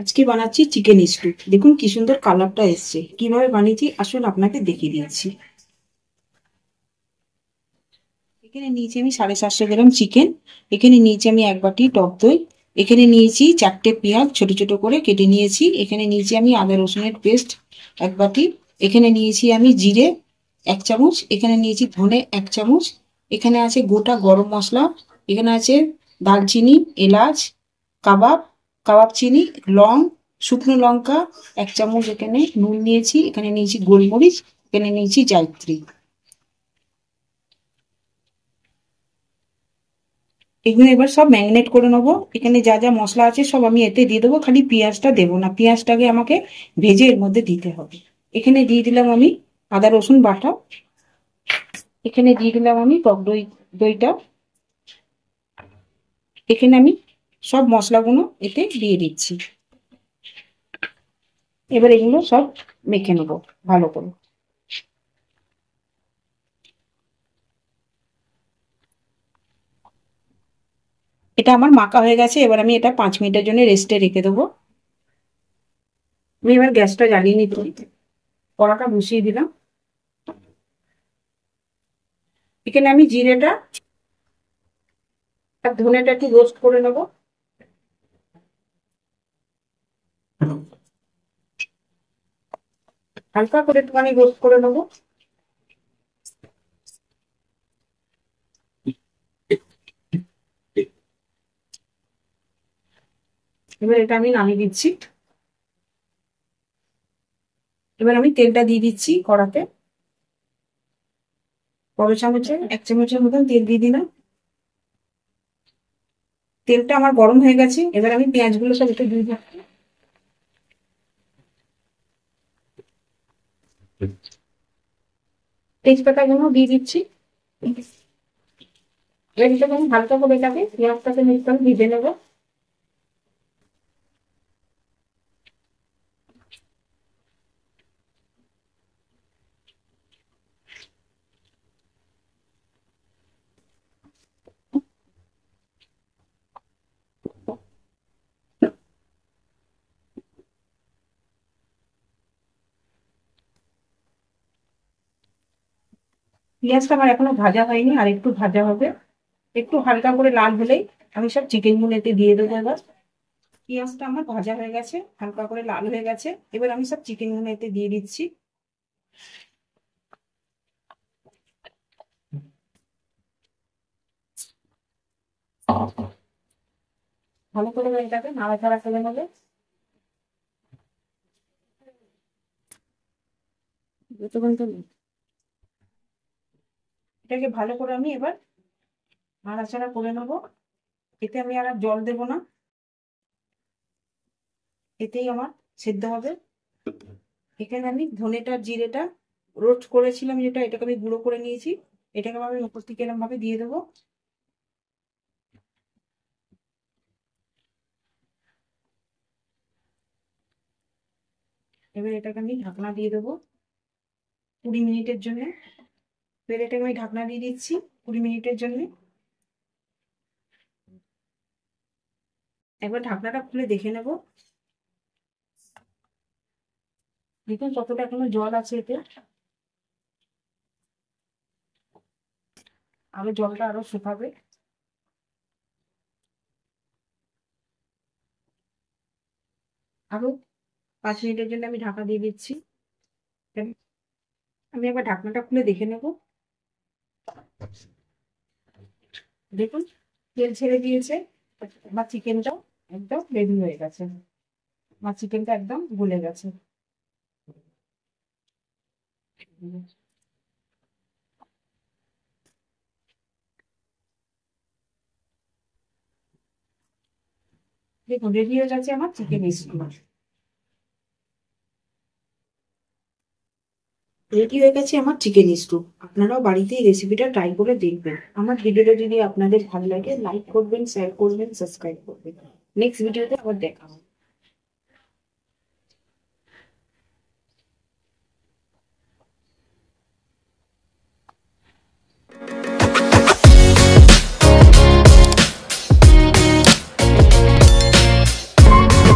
আজকে বানাচ্ছি chicken stew. দেখুন কি সুন্দর কালারটা এসছে। কিভাবে বানিয়েছি আসুন আপনাকে দেখিয়ে দিচ্ছি। এখানে নিয়েছি আমি 750 গ্রাম চিকেন। এখানে নিয়েছি আমি 1 বাটি টক দই। এখানে নিয়েছি 4টে পেঁয়াজ ছোট ছোট করে কেটে নিয়েছি। এখানে নিয়েছি আমি আদা রসুনের পেস্ট 1 বাটি। এখানে নিয়েছি আমি জিরে 1 চামচ। এখানে নিয়েছি ধনে 1 চামচ। এখানে আছে গোটা গরম মশলা। এখানে আছে দারচিনি, এলাচ, কাবাব, কাবাব চিনি, লং, শুকনো লঙ্কা 1 চামচ। এখানে নুন নিয়েছি। এখানে নিয়েছি গোলমরিচ। এখানে নিয়েছি জায়িত্রী। এগুলো এবার সব ম্যারিনেট করে নেবো। এখানে যা যা মশলা আছে সব আমি এতে দিয়ে দেবো, খালি পেঁয়াজটা দেবো না। পেঁয়াজটাকে আমাকে ভেজে এর মধ্যে দিতে হবে। এখানে দিয়ে দিলাম আমি আদা রসুন বাটা। এখানে দিয়ে দিলাম আমি টক দইটা। এখানে আমি সব মশলাগুলো এতে দিয়ে দিচ্ছি। এবার এগুলো সব মেখে নেবো ভালো করে। এটা আমার মাখা হয়ে গেছে। এবার আমি এটা 5 মিনিটের জন্য রেস্টে রেখে দেবো। আমি এবার গ্যাসটা জ্বালিয়ে নিচ্ছি। কড়াটা বসিয়ে দিলাম। এখানে আমি জিরেটা আর ধনেটা একটু রোস্ট করে নেবো। হালকা করে একটুখানি রোস্ট করে নেবো। এবার এটা আমি নামিয়ে দিচ্ছি। এবার আমি তেলটা দিয়ে দিচ্ছি কড়াতে। বড় চামচে 1 চামচের মতন তেল দিয়ে দিলাম। তেলটা আমার গরম হয়ে গেছে। এবার আমি পেঁয়াজগুলো সব একটু দিয়ে দিচ্ছি। তেজপাতাগুলো দিয়ে দিচ্ছি। এবার এটা আমি হালকা করে এটাকে পেঁয়াজটাকে একটু ভেজে নেবো। পেঁয়াজটা আমার এখনো ভাজা হয়নি, আর একটু ভাজা হবে। একটু হালকা করে লাল হলেই আমি সব চিকেন গুলো এতে দিয়ে দেবো। এবার পেঁয়াজটা আমার ভাজা হয়ে গেছে, হালকা করে লাল হয়ে গেছে। এবার আমি সব চিকেন গুলো এতে দিয়ে দিচ্ছি। ভালো করে এটাকে নাড়াচাড়া করে নেবে। এটাকে ভালো করে আমি এবার নাড়াচাড়া করে নেবো। এতে আমি আর জল দেবো না, এতেই আমার সেদ্ধ হবে। এখানে আমি ধনেটা জিরেটা রোস্ট করেছিলাম, যেটা এটাকে আমি গুঁড়ো করে নিয়েছি। এটাকে আমি উপর থেকে এরকম ভাবে দিয়ে দেবো। এবার এটাকে আমি ঢাকনা দিয়ে দেবো 20 মিনিটের জন্য। এবার এটাকে আমি ঢাকনা দিয়ে দিচ্ছি 20 মিনিটের জন্য। একবার ঢাকনাটা খুলে দেখে নেব। দেখুন কতটা এখনো জল আছে এতে। আরো জলটা আরো শুকাবে। আরো 5 মিনিটের জন্য আমি ঢাকা দিয়ে দিচ্ছি। আমি একবার ঢাকনাটা খুলে দেখে নেব। দেখুন তেল ছেড়ে দিয়েছে। আমার চিকেনটাও একদম রেডি হয়ে গেছে। আমার চিকেনটা একদম গলে গেছে। দেখুন রেডি হয়ে গেছে আমার চিকেন স্টু। রেডি হয়ে গেছে আমার চিকেন স্টু। আপনারাও বাড়িতে এই রেসিপিটা ট্রাই করে দেখবেন। আমার ভিডিওটা যদি আপনাদের ভালো লাগে লাইক করবেন, শেয়ার করবেন, সাবস্ক্রাইব করবেন। নেক্সট ভিডিওতে আবার দেখা হবে।